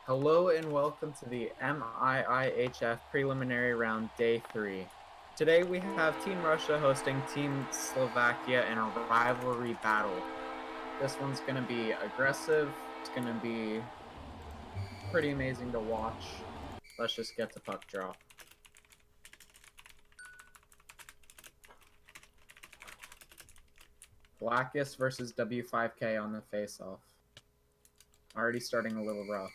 Hello and welcome to the MIIHF Preliminary Round Day 3. Today we have Team Russia hosting Team Slovakia in a rivalry battle. This one's going to be aggressive, it's going to be pretty amazing to watch. Let's just get to puck drop. Blackus versus W5K on the face-off. Already starting a little rough.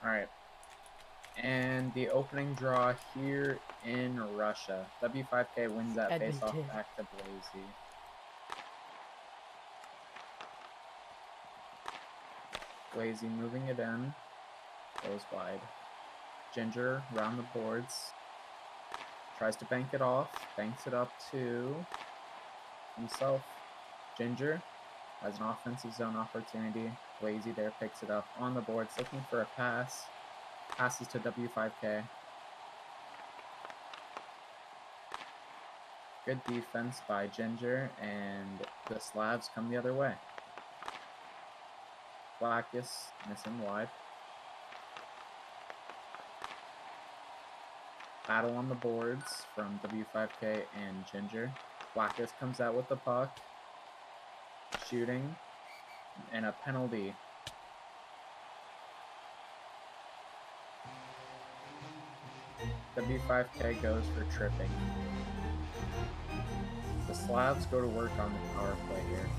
Alright. And the opening draw here in Russia. W5K wins that face-off back to Blazy. Blazy moving it in. Goes wide. Ginger around the boards. Tries to bank it off. Banks it up to himself. Ginger has an offensive zone opportunity. Blazy there picks it up on the boards, looking for a pass. Passes to W5K. Good defense by Ginger, and the Slavs come the other way. Blackus missing wide. Battle on the boards from W5K and Ginger. Blackus comes out with the puck. Shooting. And a penalty. W5K goes for tripping. The Slavs go to work on the power play here.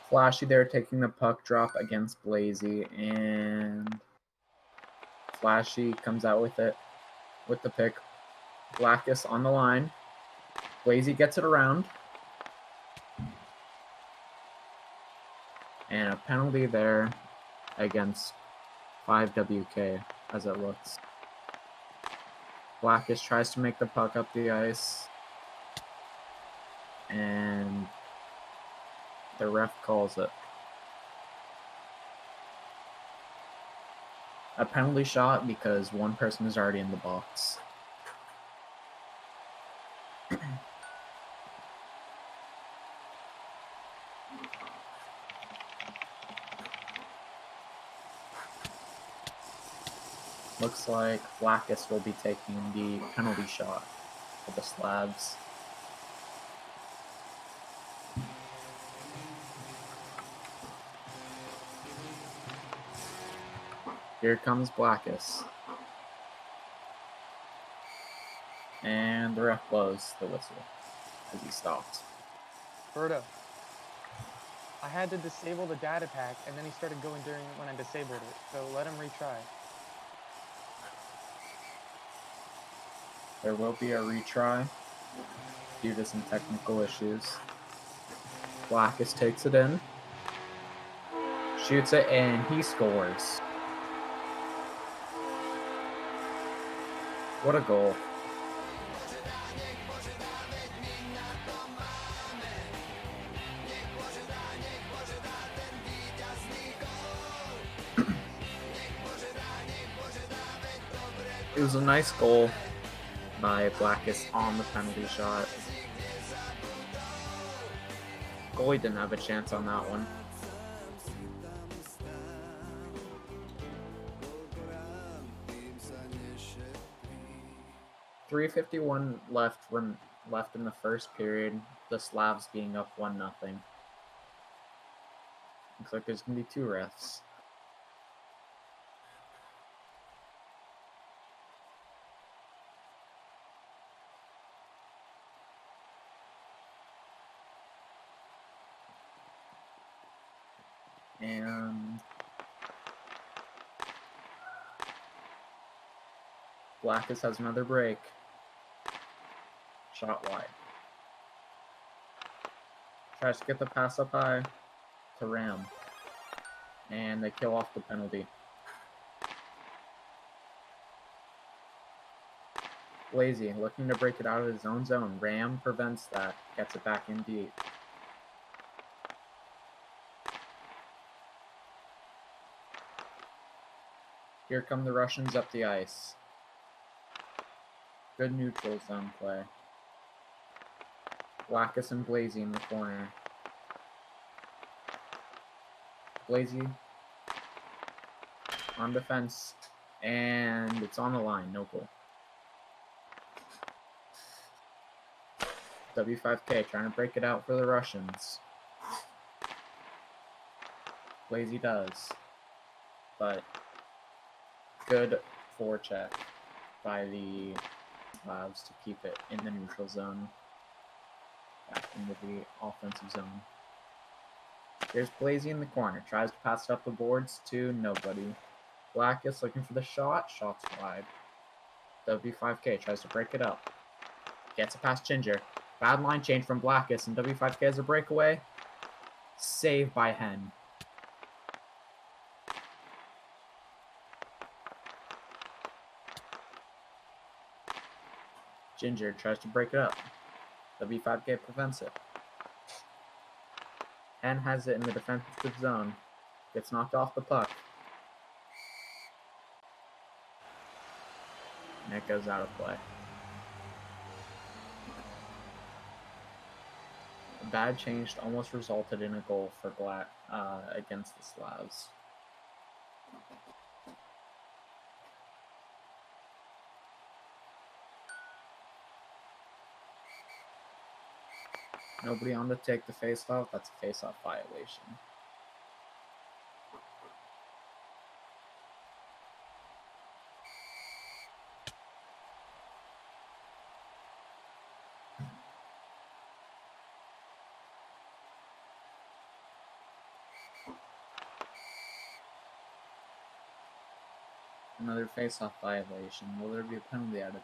Flashy there taking the puck drop against Blazy, and Flashy comes out with it, with the pick. Blackus on the line. Blazy gets it around. And a penalty there against 5WK, as it looks. Blackus tries to make the puck up the ice. And the ref calls it. A penalty shot because one person is already in the box. Looks like Blackus will be taking the penalty shot for the Slavs. Here comes Blackus. And the ref blows the whistle as he stopped. Berto, I had to disable the data pack, and then he started going during when I disabled it, so let him retry. There will be a retry due to some technical issues. Blackus takes it in, shoots it, and he scores. What a goal. It was a nice goal by Blackus on the penalty shot. Goalie didn't have a chance on that one. .351 left in the first period, the Slavs being up 1-0. Looks like there's going to be 2 refs. And Blackus has another break. Shot wide. Tries to get the pass up high to Ram. And they kill off the penalty. Lazy looking to break it out of his own zone. Ram prevents that. Gets it back in deep. Here come the Russians up the ice. Good neutral zone play. Blackus and Blazy in the corner. Blazy on defense, and it's on the line, no goal. W5K trying to break it out for the Russians. Blazy does, but good forecheck by the Slavs to keep it in the neutral zone. Back into the offensive zone. Here's Blazy in the corner. Tries to pass it up the boards to nobody. Blackus looking for the shot. Shot's wide. W5K tries to break it up. Gets it past Ginger. Bad line change from Blackus, and W5K has a breakaway. Save by Hen. Ginger tries to break it up. W5K prevents it. Hen has it in the defensive zone. Gets knocked off the puck. And it goes out of play. A bad change almost resulted in a goal for Black against the Slavs. Nobody on to take the face-off. That's a face-off violation. Another face-off violation. Will there be a penalty out of this?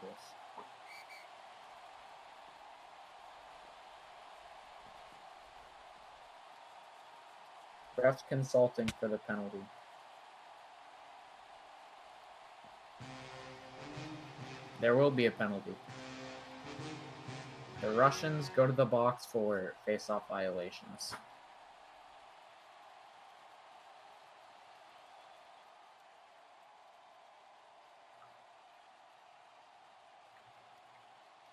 Ref's consulting for the penalty. There will be a penalty. The Russians go to the box for face-off violations.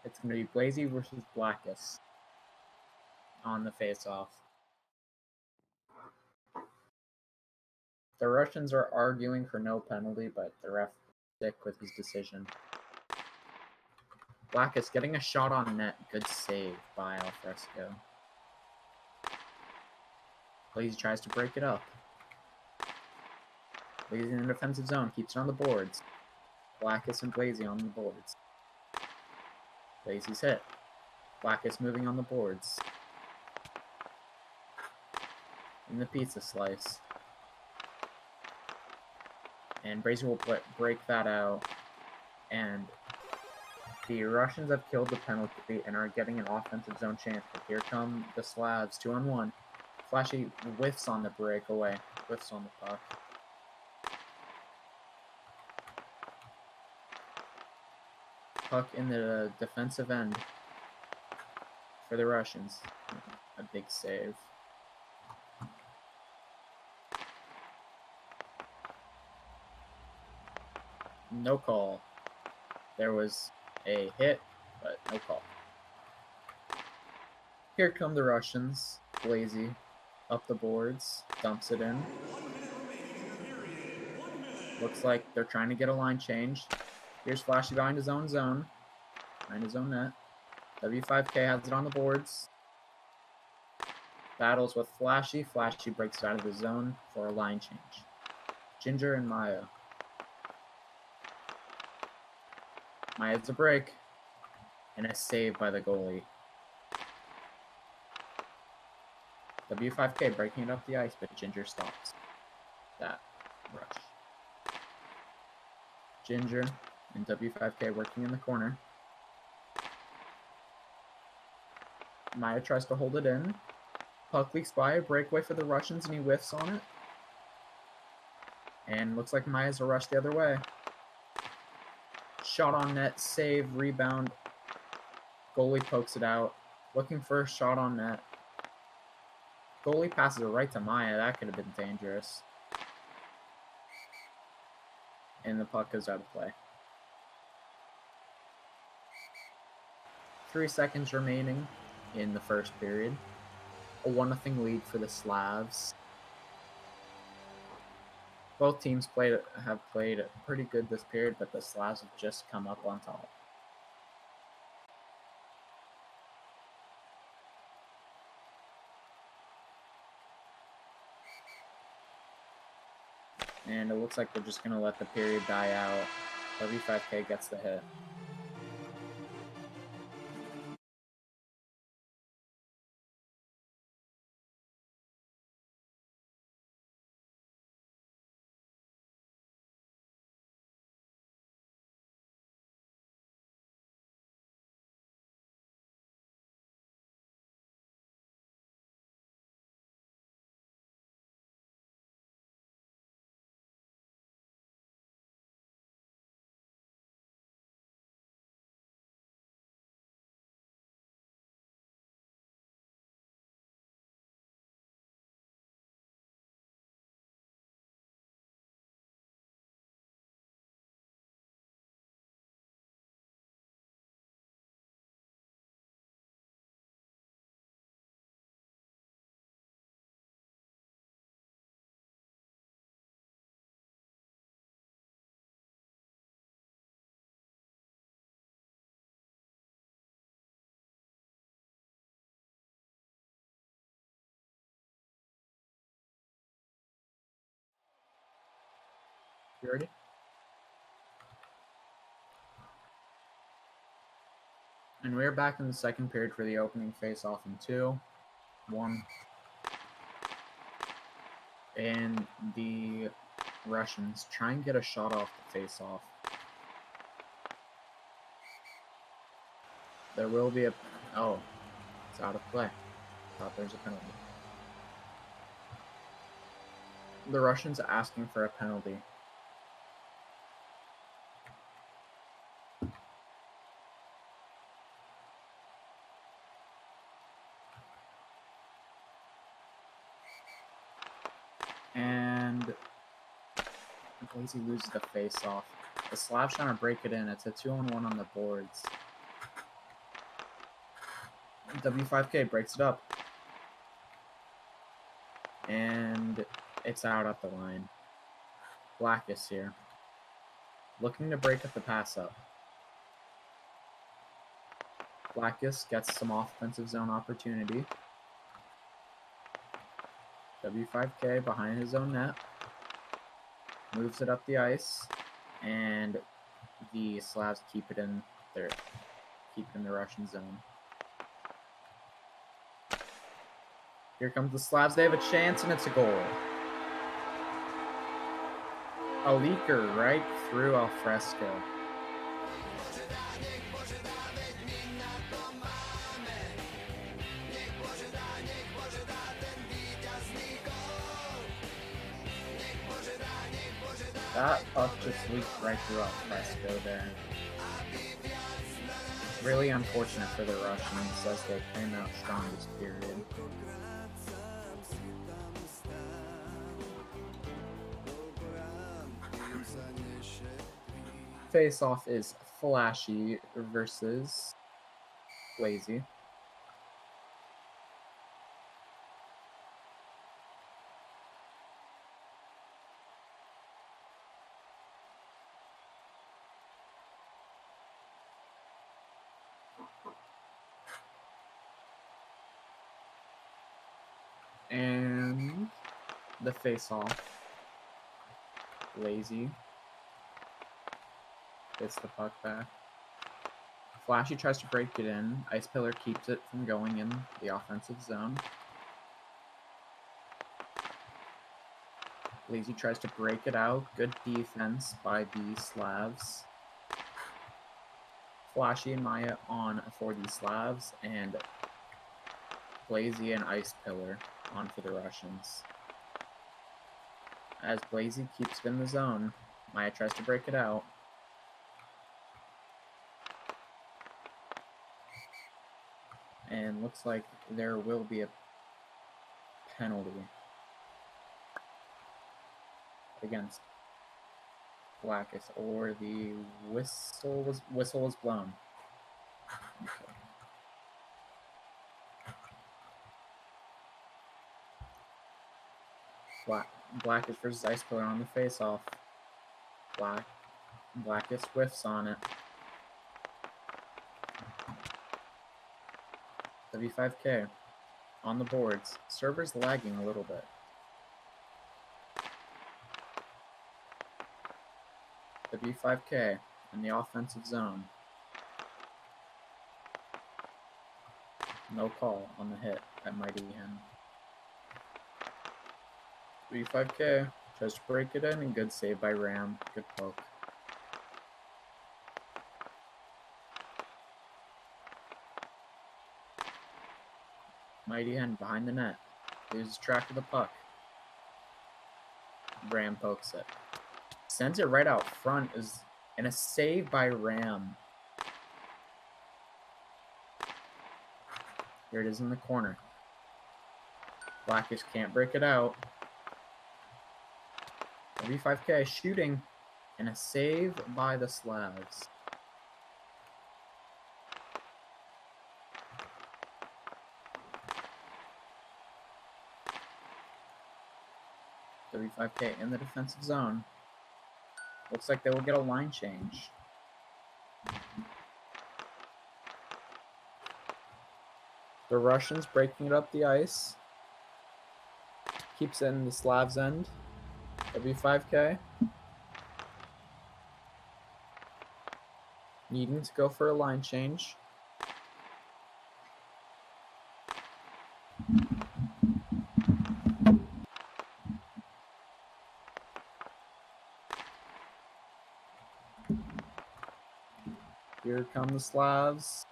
It's going to be Blazy versus Blackus on the face-off. The Russians are arguing for no penalty, but the ref stick with his decision. Blackus getting a shot on net. Good save by Alfresco. Blazy tries to break it up. Blazy in the defensive zone. Keeps it on the boards. Blackus and Blazy on the boards. Blazy's hit. Blackus moving on the boards. In the pizza slice. And Blazy will break that out. And the Russians have killed the penalty and are getting an offensive zone chance. But here come the Slavs, 2-on-1. Flashy whiffs on the breakaway. Whiffs on the puck. Puck in the defensive end for the Russians. A big save. No call. There was a hit, but no call. Here come the Russians. Blazy up the boards, dumps it in. Looks like they're trying to get a line change. Here's Flashy behind his own zone. Behind his own net. W5K has it on the boards. Battles with Flashy. Flashy breaks it out of the zone for a line change. Ginger and Maya. Maya's a break. And a save by the goalie. W5K breaking it up the ice, but Ginger stops that rush. Ginger And W5K working in the corner. Maya tries to hold it in. Puck leaks by, a breakaway for the Russians, and he whiffs on it. And looks like Maya's a rush the other way. Shot on net, save, rebound. Goalie pokes it out. Looking for a shot on net. Goalie passes it right to Maya. That could have been dangerous. And the puck goes out of play. 3 seconds remaining in the first period. A 1-0 lead for the Slavs. Both teams have played pretty good this period, but the Slavs have just come up on top. And it looks like they're just going to let the period die out. W5K gets the hit. You ready? And we're back in the second period for the opening face-off in 2-1. And the Russians try and get a shot off the face-off. There will be a... Oh, it's out of play. Thought there's a penalty. The Russians are asking for a penalty. And Lazy loses the face-off. The Slavs trying to break it in. It's a 2-on-1 on the boards. W5K breaks it up. And it's out at the line. Blackus here. Looking to break up the pass up. Blackus gets some offensive zone opportunity. W5K behind his own net. Moves it up the ice. And the Slavs keep it in the Russian zone. Here comes the Slavs. They have a chance, and it's a goal. A leaker right through Alfresco. That puck just leaked right through Alfresco there. Really unfortunate for the Russians as they came out strong this period. Face-off is Flashy versus Lazy. And the face-off. Lazy gets the puck back. Flashy tries to break it in. Ice Pillar keeps it from going in the offensive zone. Lazy tries to break it out. Good defense by the Slavs. Flashy and Maya on for the Slavs, and Blazy and Ice Pillar on for the Russians. As Blazy keeps it in the zone, Maya tries to break it out. And looks like there will be a penalty against Blackus, or the whistle was blown. Okay. Blackus versus Ice Pillar on the face-off. Blackus whiffs on it. W5K on the boards. Server's lagging a little bit. W5K in the offensive zone. No call on the hit at Mighty Hen. W5K tries to break it in, and good save by Ram. Good poke. Mighty Hen behind the net. Loses track of the puck. Ram pokes it. Sends it right out front, and a save by Ram. Here it is in the corner. Blackish can't break it out. W5K shooting, and a save by the Slavs. W5K in the defensive zone. Looks like they will get a line change. The Russians breaking it up the ice. Keeps it in the Slavs' end. W5K. Needing to go for a line change. Here come the Slavs.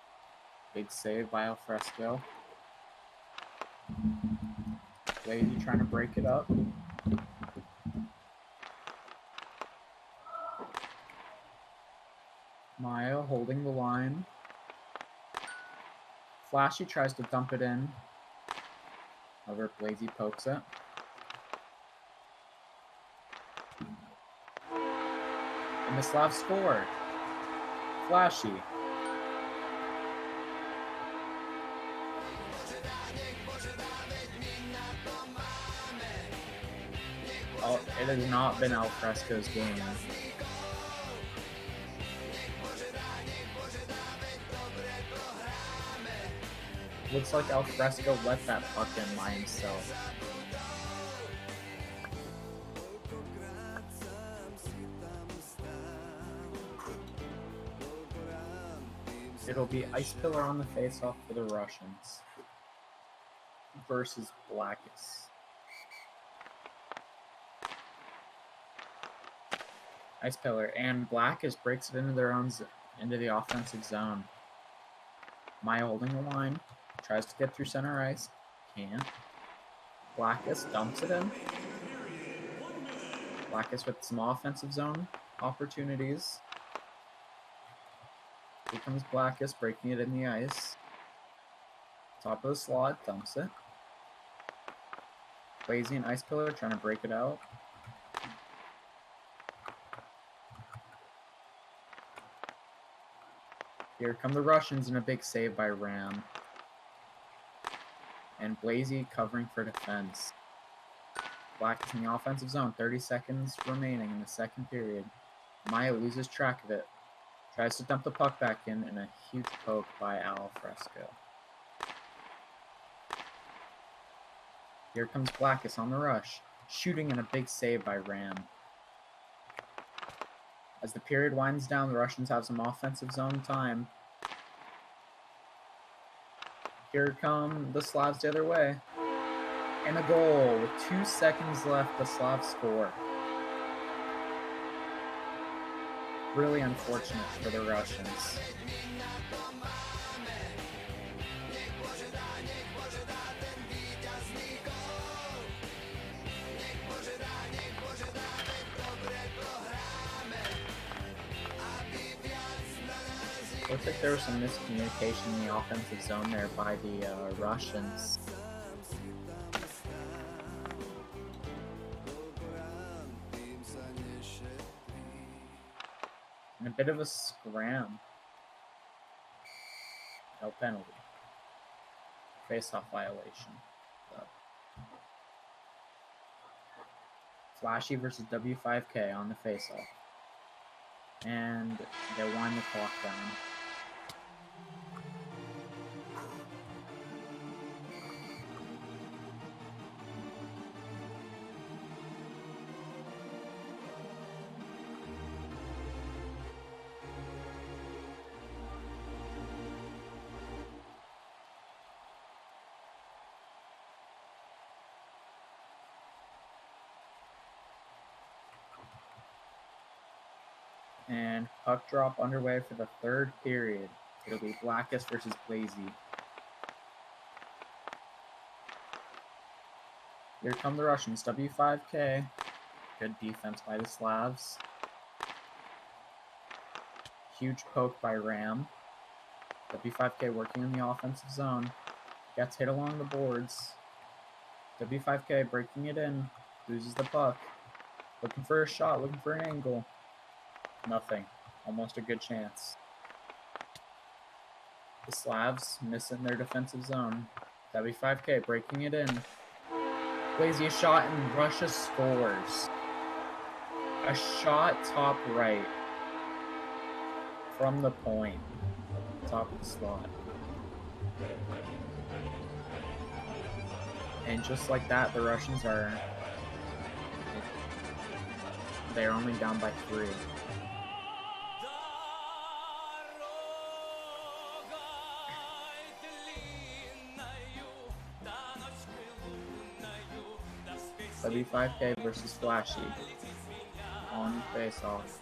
Big save by Alfresco. Lady trying to break it up. Maya holding the line. Flashy tries to dump it in. However, Blazy pokes it. And the Slavs score. Flashy. Oh, it has not been Alfresco's game. Looks like Alfresco let that puck in by himself. It'll be Ice Pillar on the face-off for the Russians versus Blackus. Ice Pillar and Blackus breaks it into the offensive zone. Maya holding the line, tries to get through center ice, can't. Blackus dumps it in. Blackus with some offensive zone opportunities. Here comes Blackus breaking it in the ice. Top of the slot, dumps it. Blazy and Ice Pillar trying to break it out. Here come the Russians, and a big save by Ram. And Blazy covering for defense. Blackus in the offensive zone, 30 seconds remaining in the second period. Maya loses track of it. Tries to dump the puck back in, and a huge poke by Alfresco. Here comes Blackus on the rush, shooting, and a big save by Ram. As the period winds down, the Russians have some offensive zone time. Here come the Slavs the other way. And a goal. With 2 seconds left, the Slavs score. really unfortunate for the Russians. Looks like there was some miscommunication in the offensive zone there by the Russians. And a bit of a scram. No penalty. Face-off violation. Flashy versus W5K on the face-off. And they wind the clock down. And puck drop underway for the third period. It'll be Blackest versus Blazy. Here come the Russians. W5K. Good defense by the Slavs. Huge poke by Ram. W5K working in the offensive zone. Gets hit along the boards. W5K breaking it in. Loses the puck. Looking for a shot. Looking for an angle. Nothing. Almost a good chance. The Slavs missing their defensive zone. W5K breaking it in. Blazy a shot and Russia scores. A shot top right. From the point. Top of the slot. And just like that, the Russians are... They're only down by 3. W5K versus Flashy on face-off.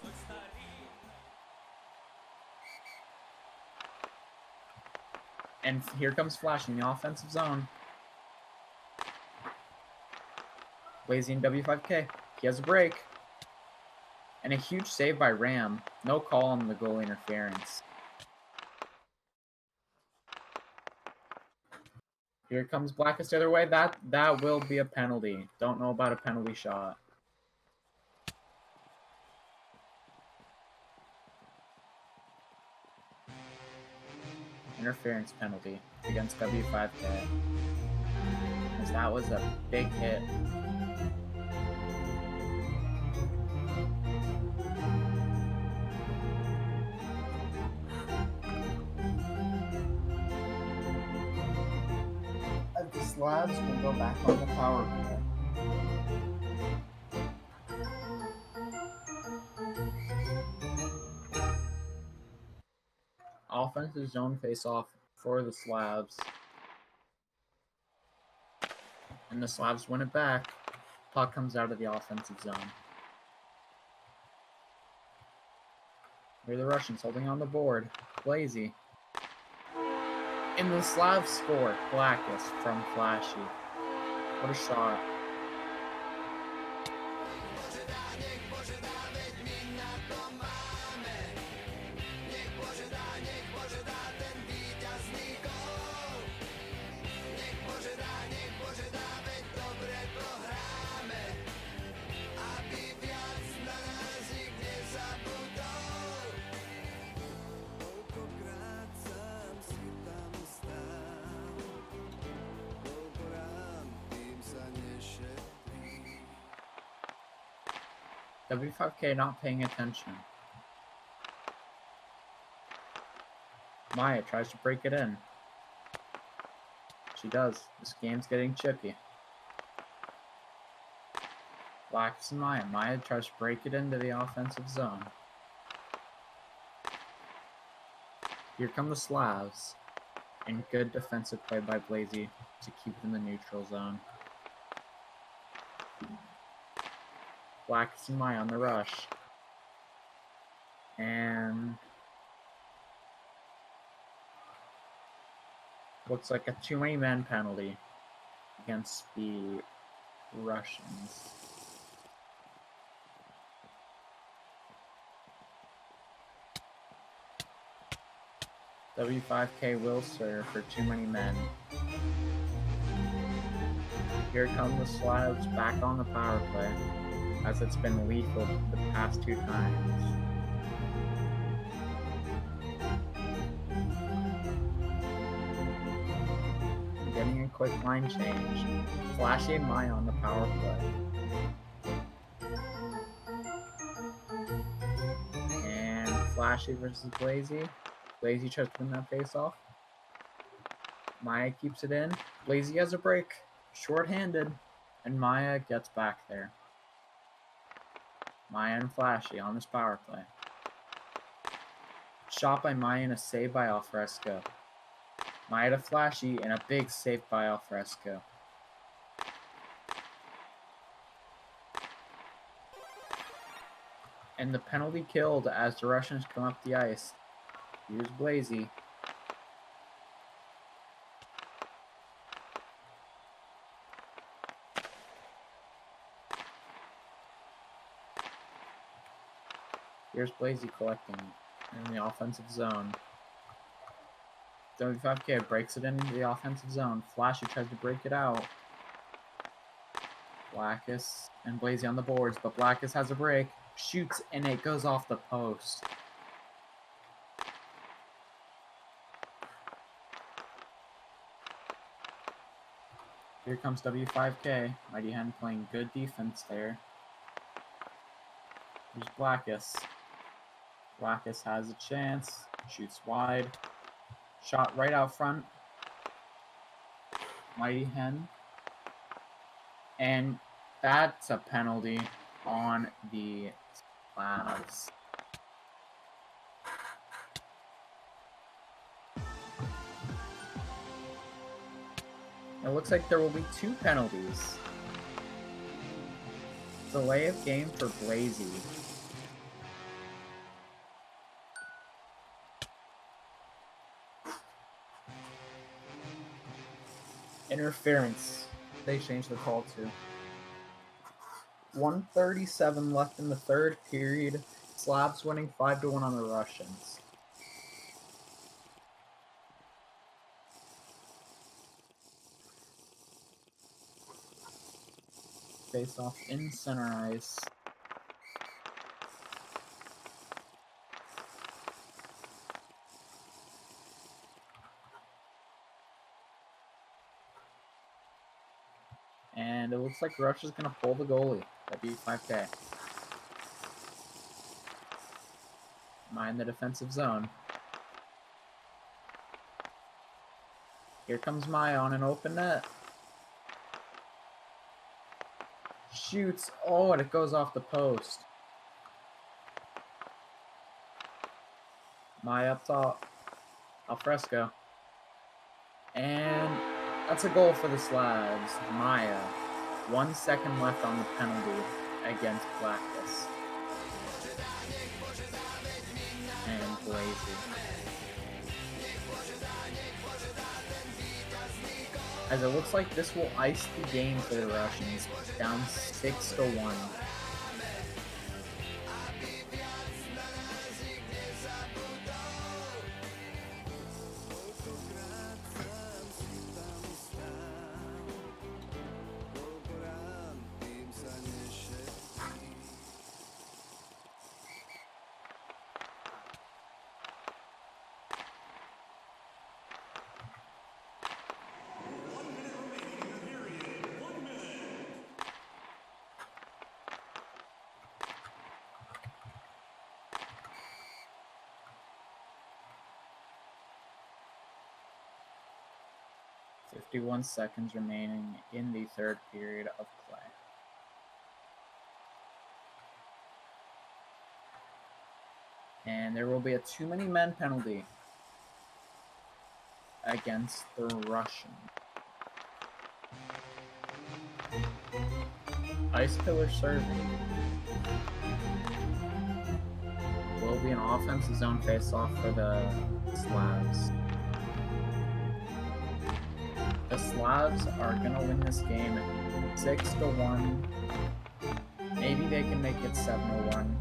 And here comes Flash in the offensive zone. Blazy and W5K. He has a break. And a huge save by Ram. No call on the goal interference. Here comes Blackest the other way. That will be a penalty. Don't know about a penalty shot. Interference penalty against W5K. As that was a big hit. And the Slavs will go back on the power play. Offensive zone face-off for the Slavs. And the Slavs win it back. Puck comes out of the offensive zone. Here are the Russians holding on the board. Blazy. And the Slavs score. Blackest from Flashy. What a shot. W5K not paying attention. Maya tries to break it in. She does. This game's getting chippy. Blacks and Maya. Maya tries to break it into the offensive zone. Here come the Slavs. And good defensive play by Blazy to keep it in the neutral zone. Blacks and Maya on the rush. And looks like a too many men penalty against the Russians. W5K will serve for too many men. Here come the Slavs back on the power play, as it's been lethal the past 2 times. Getting a quick line change. Flashy and Maya on the power play. And Flashy versus Blazy. Blazy tries to win that face-off. Maya keeps it in. Blazy has a break. Short-handed. And Maya gets back there. Maya and Flashy on this power play. Shot by Maya and a save by Alfresco. Maya to Flashy and a big save by Alfresco. And the penalty killed as the Russians come up the ice. Here's Blazy. Here's Blazy collecting in the offensive zone. W5K breaks it into the offensive zone. Flashy tries to break it out. Blackus and Blazy on the boards, but Blackus has a break. Shoots, and it goes off the post. Here comes W5K. Mighty Hen playing good defense there. Here's Blackus. Blackus has a chance. Shoots wide. Shot right out front. Mighty Hen. And that's a penalty on the Slavs. It looks like there will be 2 penalties. Delay of game for Blazy. Interference. They changed the call to. 1:37 left in the 3rd period. Slavs winning 5-1 on the Russians. Face off in center ice. And it looks like Russia's going to pull the goalie. W5K. Mind the defensive zone. Here comes Maya on an open net. Shoots. Oh, and it goes off the post. Maya up top. Alfresco. And that's a goal for the Slavs. Maya. 1 second left on the penalty against Blacklist. And Blazy. As it looks like this will ice the game for the Russians, down 6-1. .51 seconds remaining in the 3rd period of play. And there will be a too many men penalty against the Russian. Ice Killer serving. will be an offensive zone face-off for the Slavs. The Slavs are gonna win this game 6-1. Maybe they can make it 7-1.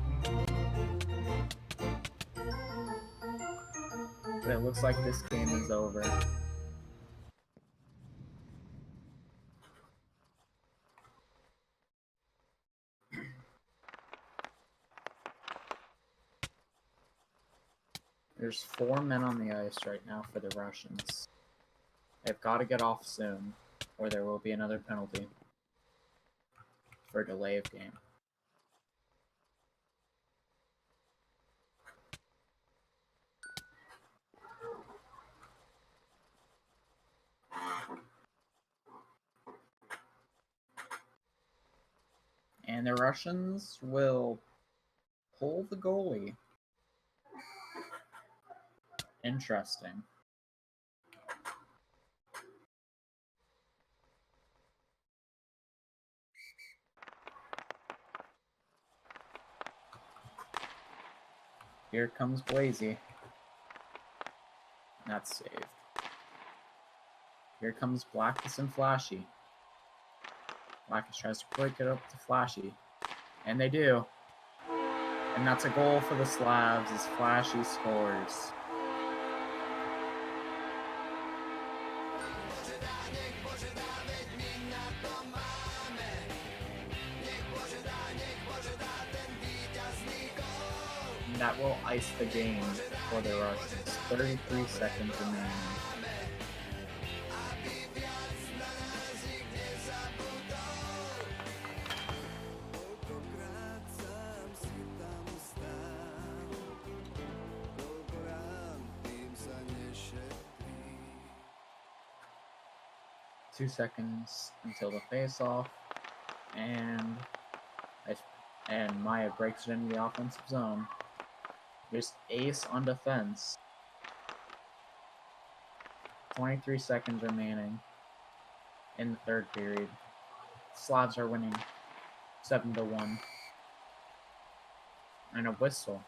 But it looks like this game is over. There's 4 men on the ice right now for the Russians. They've got to get off soon, or there will be another penalty for a delay of game. And the Russians will pull the goalie. Interesting. Here comes Blazy. That's saved. Here comes Blackus and Flashy. Blackus tries to break it up to Flashy. And they do. And that's a goal for the Slavs as Flashy scores. And that will ice the game for the Russians. 33 seconds remaining. Two seconds until the face-off, and Maya breaks it into the offensive zone. There's ace on defense. 23 seconds remaining in the third period. Slavs are winning 7-1. And a whistle.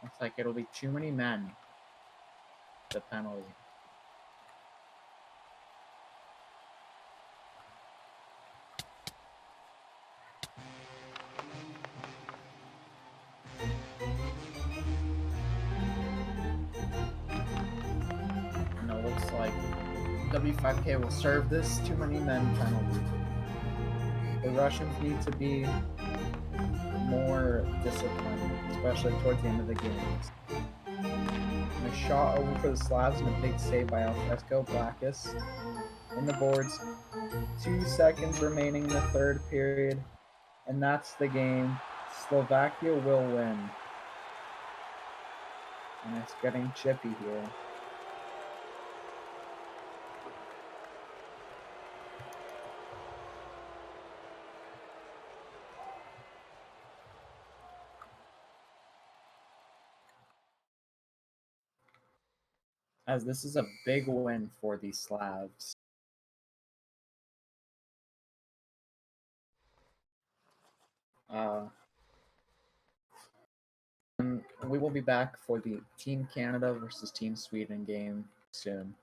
Looks like it'll be too many men. The penalty. And it looks like W5K will serve this too many men penalty. The Russians need to be more disciplined, especially towards the end of the games. And a shot over for the Slavs and a big save by Alfresco Blackus in the boards. 2 seconds remaining in the third period, and that's the game. Slovakia will win. And it's getting chippy here. As this is a big win for the Slavs. And we will be back for the Team Canada versus Team Sweden game soon.